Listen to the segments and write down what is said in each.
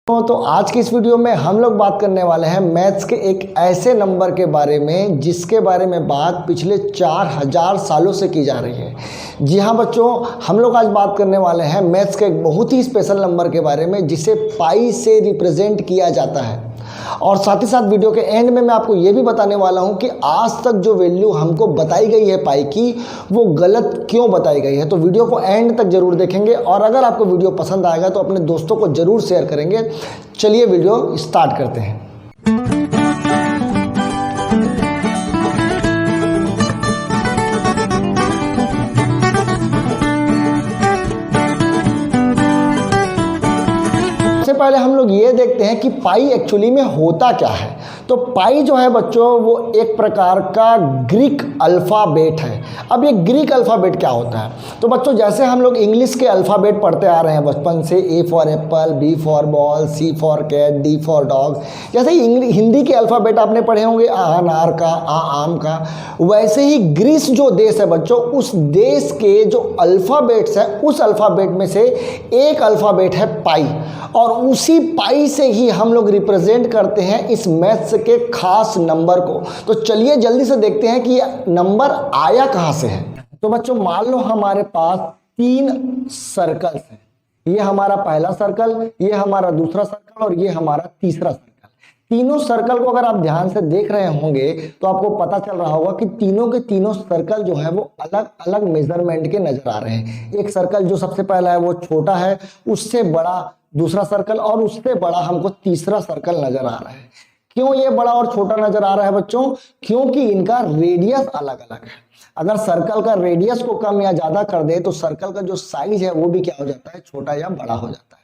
तो आज की इस वीडियो में हम लोग बात करने वाले हैं मैथ्स के एक ऐसे नंबर के बारे में जिसके बारे में बात पिछले 4000 सालों से की जा रही है। जी हाँ बच्चों, हम लोग आज बात करने वाले हैं मैथ्स के एक बहुत ही स्पेशल नंबर के बारे में जिसे पाई से रिप्रेजेंट किया जाता है। और साथ ही साथ वीडियो के एंड में मैं आपको ये भी बताने वाला हूँ कि आज तक जो वैल्यू हमको बताई गई है पाई की वो गलत क्यों बताई गई है। तो वीडियो को एंड तक जरूर देखेंगे और अगर आपको वीडियो पसंद आएगा तो अपने दोस्तों को जरूर शेयर करेंगे। चलिए वीडियो स्टार्ट करते हैं। पहले हम लोग ये देखते हैं कि पाई एक्चुअली में होता क्या है। तो पाई जो है बच्चों वो एक प्रकार का ग्रीक अल्फ़ाबेट है। अब ये ग्रीक अल्फ़ाबेट क्या होता है? तो बच्चों जैसे हम लोग इंग्लिश के अल्फ़ाबेट पढ़ते आ रहे हैं बचपन से, A for apple, B for ball, C for cat, D for dog, जैसे ही हिंदी के अल्फ़ाबेट आपने पढ़े होंगे आ अनार का, आ आम का, वैसे ही ग्रीस जो देश है बच्चों उस देश के जो अल्फ़ाबेट्स है उस अल्फ़ाबेट में से एक अल्फ़ाबेट है पाई और उसी पाई से ही हम लोग रिप्रेजेंट करते हैं इस मैथ्स के खास नंबर को। तो चलिए जल्दी से देखते हैं कि यह नंबर आया कहां से है। तो बच्चों मान लो हमारे पास 3 सर्कल्स हैं। ये हमारा पहला सर्कल, ये हमारा दूसरा सर्कल और ये हमारा तीसरा सर्कल। तीनों सर्कल को अगर आप ध्यान से देख रहे होंगे तो आपको पता चल रहा होगा कि तीनों के तीनों सर्कल जो है वो अलग अलग मेजरमेंट के नजर आ रहे हैं। एक सर्कल जो सबसे पहला है वो छोटा है, उससे बड़ा दूसरा सर्कल और उससे बड़ा हमको तीसरा सर्कल नजर आ रहा है। क्यों ये बड़ा और छोटा नजर आ रहा है बच्चों? क्योंकि इनका रेडियस अलग अलग है। अगर सर्कल का रेडियस को कम या ज्यादा कर दे तो सर्कल का जो साइज है वो भी क्या हो जाता है, छोटा या बड़ा हो जाता है।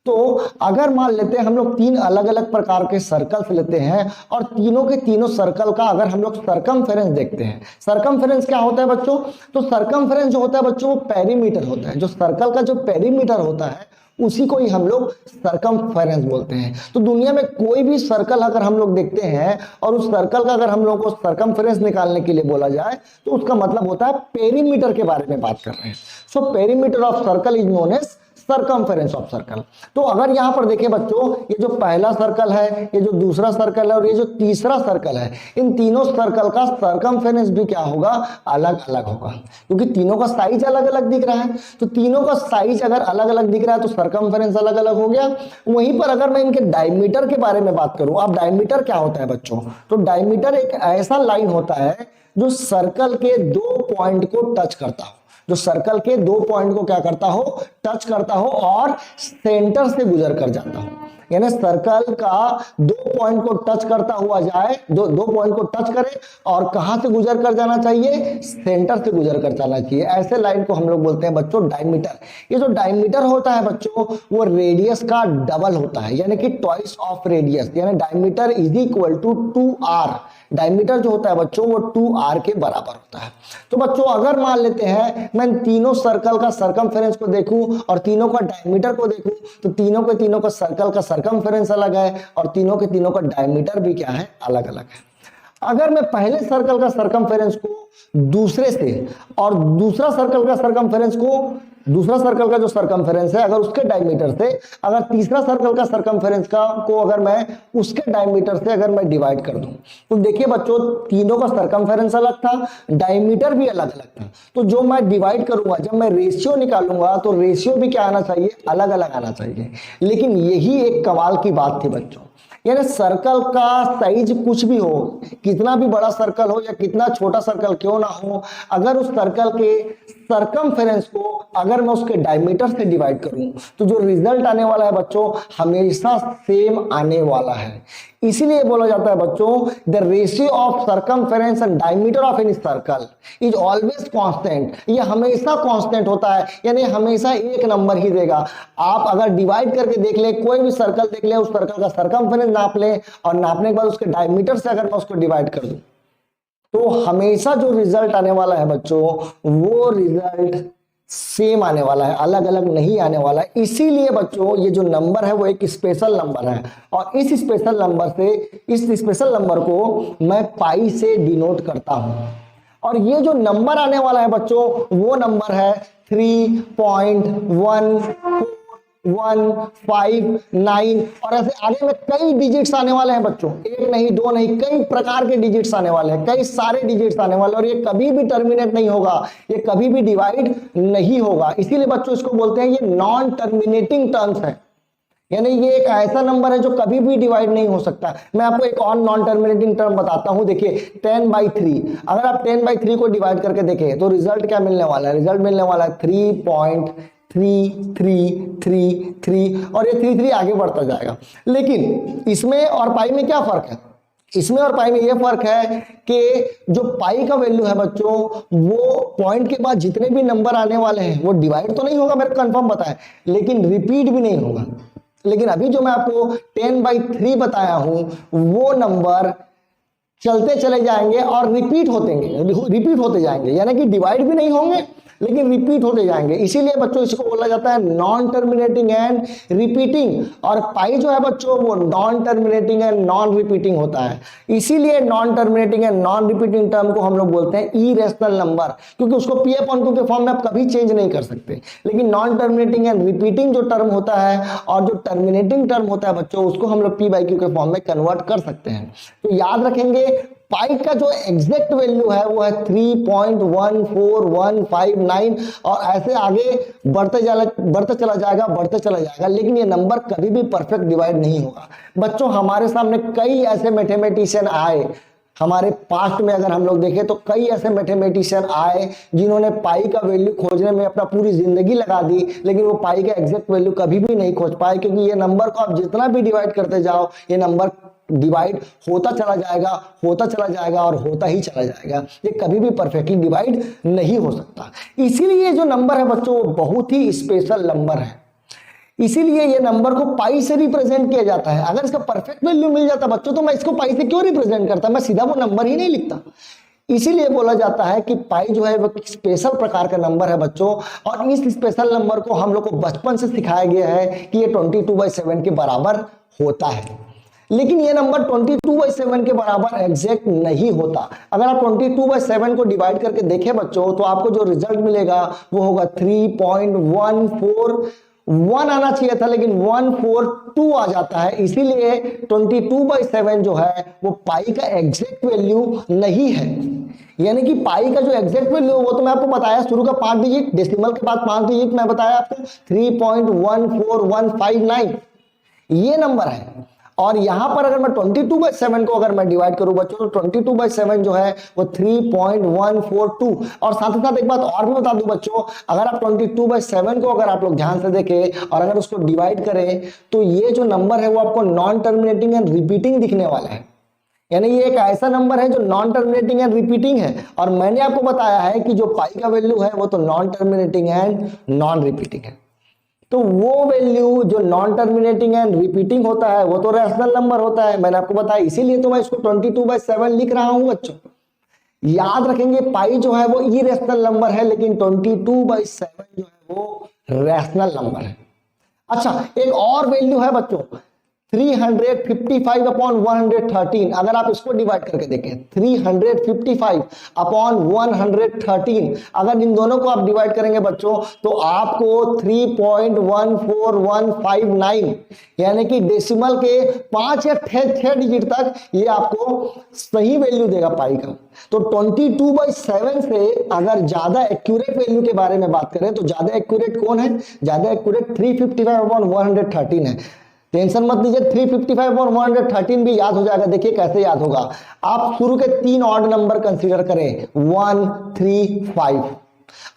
तो अगर मान लेते हैं हम लोग 3 अलग अलग प्रकार के सर्कल्स लेते हैं और तीनों के तीनों सर्कल का अगर हम लोग सरकमफेरेंस देखते हैं। सरकमफेरेंस क्या होता है बच्चों? तो सरकमफेरेंस जो होता है बच्चों वो पेरीमीटर होता है। जो सर्कल का जो पेरीमीटर होता है उसी को ही हम लोग सरकमफेरेंस बोलते हैं। तो दुनिया में कोई भी सर्कल अगर हम लोग देखते हैं और उस सर्कल का अगर हम लोग को सरकमफेरेंस निकालने के लिए बोला जाए तो उसका मतलब होता है पेरीमीटर के बारे में बात कर रहे हैं। So perimeter of circle is known as circumference of circle. तो अगर यहां पर देखें बच्चों, ये जो पहला सर्कल है, ये जो दूसरा सर्कल है और ये जो तीसरा सर्कल है, इन तीनों सर्कल का सर्कमफेरेंस भी क्या होगा, अलग अलग होगा। क्योंकि तीनों का साइज अलग अलग दिख रहा है। तो तीनों का साइज अगर अलग अलग दिख रहा है तो सर्कमफेरेंस अलग अलग हो गया। वहीं पर अगर मैं इनके डायमीटर के बारे में बात करूं, अब डायमीटर क्या होता है बच्चों? तो डायमीटर एक ऐसा लाइन होता है जो सर्कल के 2 पॉइंट को टच करता हो, जो सर्कल के 2 पॉइंट को क्या करता हो, टच करता हो और सेंटर से गुजर कर जाता हो। यानी सर्कल का 2 पॉइंट को टच करता हुआ जाए, दो पॉइंट को टच करे और कहां से गुजर कर जाना चाहिए, सेंटर से गुजर कर जाना चाहिए। ऐसे लाइन को हम लोग बोलते हैं बच्चों डायमीटर। ये जो डायमीटर होता है बच्चों वो रेडियस का डबल होता है, यानी कि ट्वाइस ऑफ रेडियस। यानी diameter is equal to 2r। Diameter जो होता है बच्चों वो 2r के बराबर होता है। तो बच्चों अगर मान लेते हैं मैं तीनों सर्कल का सरकमफेरेंस को देखूं और तीनों का डायमीटर को देखूं तो तीनों के तीनों का सर्कल का सरकमफेरेंस अलग है और तीनों के तीनों का डायमीटर भी क्या है, अलग अलग है। अगर मैं पहले सर्कल का सरकमफेरेंस को दूसरे से और दूसरा सर्कल का सरकमफेरेंस को, दूसरा सर्कल का जो सरकमफेरेंस है अगर उसके डायमीटर से, अगर तीसरा सर्कल का सरकमफेरेंस का को अगर मैं उसके डायमीटर से अगर मैं डिवाइड कर दूं तो देखिए बच्चों तीनों का सरकमफेरेंस अलग था, डायमीटर भी अलग अलग था। तो जो मैं डिवाइड करूंगा, जब मैं रेशियो निकालूंगा तो रेशियो भी क्या आना चाहिए, अलग अलग आना चाहिए। लेकिन यही एक कमाल की बात थी बच्चों। यानी सर्कल का साइज कुछ भी हो, कितना भी बड़ा सर्कल हो या कितना छोटा सर्कल क्यों ना हो, अगर उस सर्कल के सरकमफेरेंस को अगर मैं उसके डायमीटर से डिवाइड करूं तो जो रिजल्ट आने वाला है बच्चों हमेशा सेम आने वाला है। इसीलिए बोला जाता है बच्चों the ratio of circumference and diameter of any circle is always constant. ये हमेशा कांस्टेंट होता है, यानी हमेशा एक नंबर ही देगा। आप अगर डिवाइड करके देख ले, कोई भी सर्कल देख ले, उस सर्कल का सरकमफेरेंस नाप ले और नापने के बाद उसके डायमीटर से अगर मैं उसको डिवाइड कर दूं तो हमेशा जो रिजल्ट आने वाला है बच्चों वो रिजल्ट सेम आने वाला है, अलग अलग नहीं आने वाला है। इसीलिए बच्चों ये जो नंबर है वो एक स्पेशल नंबर है और इस स्पेशल नंबर को मैं पाई से डिनोट करता हूं। और ये जो नंबर आने वाला है बच्चों वो नंबर है 3.14 1, 5, 9 और ऐसे आगे में कई डिजिट्स आने वाले हैं बच्चों, एक नहीं दो नहीं, कई प्रकार के डिजिट्स आने वाले हैं, कई सारे डिजिट्स आने वाले हैं और ये कभी भी टर्मिनेट नहीं होगा, ये कभी भी डिवाइड नहीं होगा। इसीलिए बच्चों इसको बोलते हैं ये नॉन टर्मिनेटिंग टर्म्स है, यानी ये एक ऐसा नंबर है जो कभी भी डिवाइड नहीं हो सकता। मैं आपको एक और नॉन टर्मिनेटिंग टर्म बताता हूं, देखिए 10/3, अगर आप 10/3 को डिवाइड करके देखें तो रिजल्ट क्या मिलने वाला है, रिजल्ट मिलने वाला है 3.3333 और ये 33 आगे बढ़ता जाएगा। लेकिन इसमें और पाई में क्या फर्क है, इसमें और पाई में यह फर्क है कि जो पाई का वैल्यू है बच्चों वो पॉइंट के बाद जितने भी नंबर आने वाले हैं वो डिवाइड तो नहीं होगा, मेरे को कंफर्म पता है, लेकिन रिपीट भी नहीं होगा। लेकिन अभी जो मैं आपको 10/3 बताया हूं वो नंबर चलते चले जाएंगे और रिपीट होते जाएंगे, यानी कि डिवाइड भी नहीं होंगे लेकिन रिपीट होते जाएंगे। इसीलिए बच्चों इसको बोला जाता है नॉन टर्मिनेटिंग एंड रिपीटिंग, और पाई जो है बच्चों वो non terminating and non repeating होता है। इसीलिए non terminating and non repeating term को हम लोग बोलते हैं इरेशनल नंबर, क्योंकि उसको पी अपॉन क्यू के फॉर्म में आप कभी चेंज नहीं कर सकते। लेकिन नॉन टर्मिनेटिंग एंड रिपीटिंग जो टर्म होता है और जो टर्मिनेटिंग टर्म होता है बच्चों उसको हम लोग पी बाई क्यू के फॉर्म में कन्वर्ट कर सकते हैं। तो याद रखेंगे पाई का जो एग्जैक्ट वैल्यू है वो है 3.14159 और ऐसे आगे बढ़ते चला जाएगा, लेकिन ये नंबर कभी भी परफेक्ट डिवाइड नहीं होगा। बच्चों हमारे सामने कई ऐसे मैथमेटिशियन आए, हमारे पास्ट में अगर हम लोग देखें तो कई ऐसे मैथमेटिशियन आए जिन्होंने पाई का वैल्यू खोजने में अपना पूरी जिंदगी लगा दी, लेकिन वो पाई का एग्जैक्ट वैल्यू कभी भी नहीं खोज पाए, क्योंकि ये नंबर को आप जितना भी डिवाइड करते जाओ ये नंबर डिवाइड होता चला जाएगा और होता ही चला जाएगा, ये कभी भी परफेक्टली डिवाइड नहीं हो सकता। इसीलिए जो नंबर है बच्चों वो बहुत ही स्पेशल नंबर है, इसीलिए ये नंबर को पाई से रिप्रेजेंट किया जाता है। अगर इसका परफेक्ट वैल्यू मिल जाता बच्चों तो मैं इसको पाई से क्यों रिप्रेजेंट करता, मैं सीधा वो नंबर ही नहीं लिखता। इसीलिए बोला जाता है कि पाई जो है वो स्पेशल प्रकार का नंबर है बच्चों, और इस स्पेशल नंबर को हम लोग को बचपन से सिखाया गया है कि ये 22/7 के बराबर होता है। लेकिन ये नंबर 22/7 के बराबर एग्जैक्ट नहीं होता। अगर आप 22/7 को डिवाइड करके देखें बच्चों तो आपको जो रिजल्ट मिलेगा वो होगा 3.141 आना चाहिए था, लेकिन 142 आ जाता है। इसीलिए 22/7 जो है वो पाई का एग्जैक्ट वैल्यू नहीं है। यानी कि पाई का जो एग्जैक्ट वैल्यू वो तो मैं आपको बताया, शुरू का 5 डिजिट, डेसिमल के बाद 5 डिजिट मैं बताया आपको 3.14159 ये नंबर है। और यहां पर अगर मैं 22/7 को अगर मैं डिवाइड करूं बच्चों तो 22/7 जो है वो 3.142। और साथ ही साथ एक बात और भी बता दूं बच्चों, अगर आप 22/7 को अगर आप लोग ध्यान से देखें और अगर उसको डिवाइड करें तो ये जो नंबर है वो आपको नॉन टर्मिनेटिंग एंड रिपीटिंग दिखने वाला है। यानी ये एक ऐसा नंबर है जो नॉन टर्मिनेटिंग एंड रिपीटिंग है, और मैंने आपको बताया है कि जो पाई का वैल्यू है वो तो non terminating and non repeating है। तो वो वैल्यू जो नॉन टर्मिनेटिंग एंड रिपीटिंग होता है वो तो रैशनल नंबर होता है, मैंने आपको बताया, इसीलिए तो मैं इसको 22/7 लिख रहा हूं बच्चों। याद रखेंगे पाई जो है वो इरेशनल नंबर है, लेकिन 22/7 जो है वो रैशनल नंबर है। अच्छा, एक और वैल्यू है बच्चों 355/113। अगर आप इसको डिवाइड करके देखें 355/113, अगर इन दोनों को आप डिवाइड करेंगे बच्चों तो आपको 3.14159 यानी कि डेसिमल के 5 या 6 डिजिट तक ये आपको सही वैल्यू देगा पाई का। तो 22/7 से अगर ज्यादा एक्यूरेट वैल्यू के बारे में बात करें तो ज्यादा एक्यूरेट कौन है, ज्यादा एक्यूरेट 355/113 है। टेंशन मत लीजिए, 355/113 भी याद हो जाएगा। देखिए कैसे याद होगा, आप शुरू के 3 ऑड नंबर कंसीडर करें 1, 3, 5।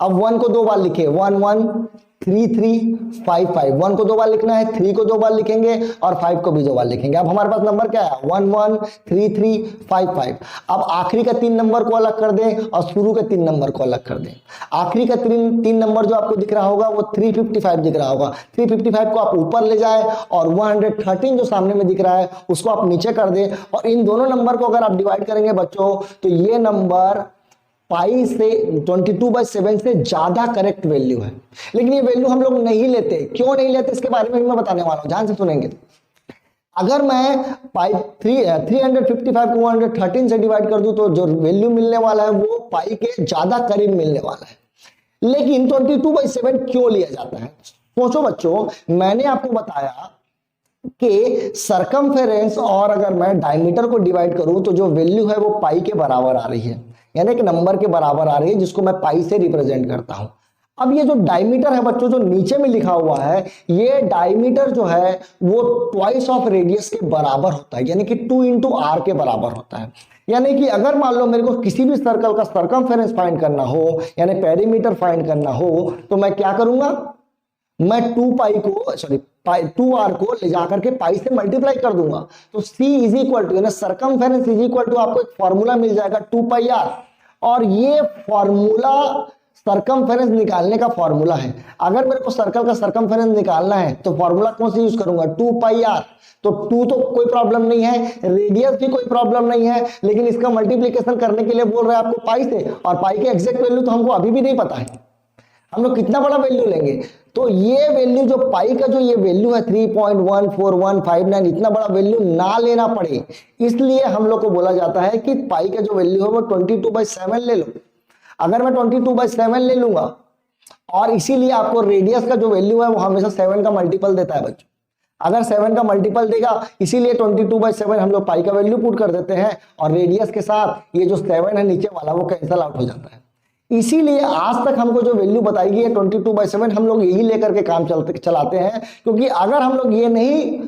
अब 1 को 2 बार लिखे 1, 1, 3, 3, 5, 5। 1 को 2 बार लिखना है, 3 को 2 बार लिखेंगे और 5 को भी 2 बार लिखेंगे। अब हमारे पास नंबर क्या है 1, 1, 3, 3, 5, 5। अब आखिरी का 3 नंबर को अलग कर दें और शुरू के 3 नंबर को अलग कर दें। आखिरी का 3 नंबर जो आपको दिख रहा होगा वो 355 दिख रहा होगा। 355 को आप ऊपर ले जाए और 113 जो सामने में दिख रहा है उसको आप नीचे कर दें, और इन दोनों नंबर को अगर आप डिवाइड करेंगे बच्चों तो ये नंबर पाई से 22/7 से ज्यादा करेक्ट वैल्यू है। लेकिन ये वैल्यू हम लोग नहीं लेते, क्यों नहीं लेते इसके बारे में भी मैं बताने वाला हूं, ध्यान से सुनेंगे। अगर मैं पाई 355 को 113 से डिवाइड कर दूं तो जो वैल्यू मिलने वाला है वो पाई के ज्यादा करीब मिलने वाला है। लेकिन 22/7 क्यों लिया जाता है, सोचो बच्चों, मैंने आपको बताया कि सरकमफेरेंस और अगर मैं डायमीटर को डिवाइड करूं तो जो वैल्यू है वो पाई के बराबर आ रही है, यानी एक नंबर के बराबर आ रही है जिसको मैं पाई से रिप्रेजेंट करता हूं। अब ये जो डायमीटर है बच्चों, जो नीचे में लिखा हुआ है, ये डायमीटर जो है वो ट्वाइस ऑफ रेडियस के बराबर होता है, यानी कि 2 इंटू आर के बराबर होता है। यानी कि अगर मान लो मेरे को किसी भी सर्कल का सरकमफेरेंस फाइंड करना हो, यानी पेरीमीटर फाइंड करना हो, तो मैं क्या करूंगा, मैं 2r को ले जाकर के पाई से मल्टीप्लाई कर दूंगा। तो c इज इक्वल टू, यानी सरकमफेरेंस इज इक्वल टू, आपको एक फॉर्मूला मिल जाएगा 2πr, और ये फॉर्मूला सरकमफेरेंस निकालने का फॉर्मूला है। अगर मेरे को सर्कल का सरकमफेरेंस निकालना है तो फॉर्मूला कौन सा यूज करूंगा, 2πr। तो 2 तो कोई प्रॉब्लम नहीं है, रेडियस भी कोई प्रॉब्लम नहीं है, लेकिन इसका मल्टीप्लीकेशन करने के लिए बोल रहा है आपको पाई से, और पाई के एग्जैक्ट वैल्यू तो हमको अभी भी नहीं पता है, हम लोग कितना बड़ा वैल्यू लेंगे। तो ये वैल्यू जो पाई का जो ये वैल्यू है 3.14159, इतना बड़ा वैल्यू ना लेना पड़े, इसलिए हम लोग को बोला जाता है कि पाई का जो वैल्यू है वो 22/7 ले लो। अगर मैं 22/7 ले लूंगा, और इसीलिए आपको रेडियस का जो वैल्यू है वो हमेशा 7 का मल्टीपल देता है बच्चों। अगर 7 का मल्टीपल देगा, इसीलिए 22/7 हम लोग पाई का वैल्यू पुट कर देते हैं, और रेडियस के साथ ये जो 7 है नीचे वाला वो कैंसल आउट हो जाता है। इसीलिए आज तक हमको जो वैल्यू बताई गई है 22/7, हम लोग यही लेकर के काम चलाते हैं, क्योंकि अगर हम लोग ये नहीं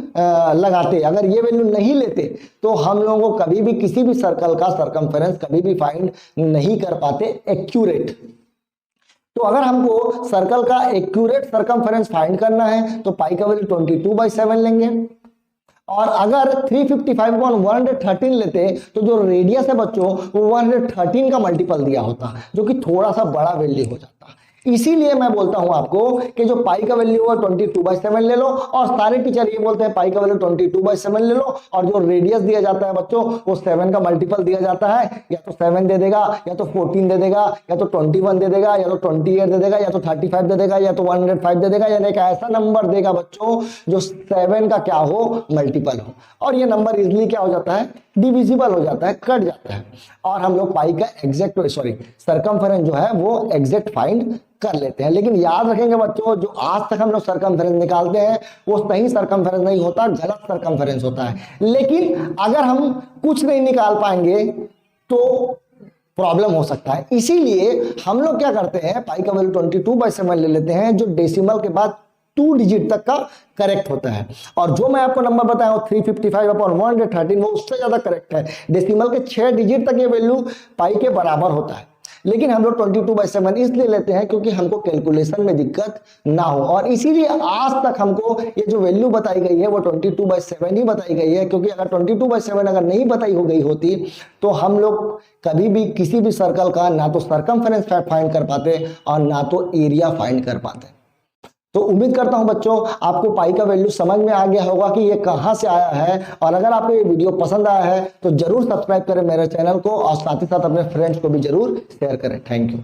लगाते, अगर ये वैल्यू नहीं लेते, तो हम लोगों को कभी भी किसी भी सर्कल का सरकमफेरेंस कभी भी फाइंड नहीं कर पाते एक्यूरेट। तो अगर हमको सर्कल का एक्यूरेट सरकमफेरेंस फाइंड करना है तो पाई का वैल्यू 22/7 लेंगे, और अगर 355/113 लेते तो जो रेडियस है बच्चों वो 113 का मल्टीपल दिया होता, जो कि थोड़ा सा बड़ा वैल्यू हो जाता। इसीलिए मैं बोलता हूं आपको कि जो पाई का वैल्यू है 22/7 ले लो, और सारे टीचर ये बोलते हैं पाई का वैल्यू 22/7 ले लो, और जो रेडियस दिया जाता है बच्चों वो 7 का मल्टीपल दिया जाता है, या तो 7 दे देगा, या तो 14 दे देगा, या तो 21 दे देगा, या तो 28 दे देगा, या तो 35 दे देगा, या तो 105 दे देगा, यानी एक ऐसा नंबर देगा बच्चों जो 7 का क्या हो, मल्टीपल हो, और ये नंबर इजिली क्या हो जाता है, डिविजिबल हो जाता है, कट जाता है, और हम लोग पाई का एग्जैक्ट सरकमफेरेंस जो है वो एग्जैक्ट फाइंड कर लेते हैं। लेकिन याद रखेंगे बच्चों, जो आज तक हम लोग सरकमफेरेंस निकालते हैं वो सही सरकमफेरेंस नहीं होता, गलत सरकमफेरेंस होता है। लेकिन अगर हम कुछ नहीं निकाल पाएंगे तो प्रॉब्लम हो सकता है, इसीलिए हम लोग क्या करते हैं, पाई का वैल्यू 22/7 ले लेते हैं, जो डेसिमल के बाद 2 डिजिट तक का करेक्ट होता है, और जो मैं आपको नंबर बताया हूं 355/113 वो उससे ज्यादा करेक्ट है। डेसिमल के 6 डिजिट तक ये वैल्यू पाई के बराबर होता है, लेकिन हम लोग 22/7 इसलिए लेते हैं क्योंकि हमको कैलकुलेशन में दिक्कत ना हो, और इसीलिए आज तक हमको ये जो वैल्यू बताई गई है वो 22/7 ही बताई गई है, क्योंकि अगर 22/7 अगर नहीं बताई हो गई होती तो हम लोग कभी भी किसी भी सर्कल का ना तो सरकमफेरेंस फाइंड कर पाते और ना तो एरिया फाइंड कर पाते। तो उम्मीद करता हूं बच्चों आपको पाई का वैल्यू समझ में आ गया होगा कि ये कहां से आया है, और अगर आपको ये वीडियो पसंद आया है तो जरूर सब्सक्राइब करें मेरे चैनल को, और साथ ही साथ अपने फ्रेंड्स को भी जरूर शेयर करें। Thank you.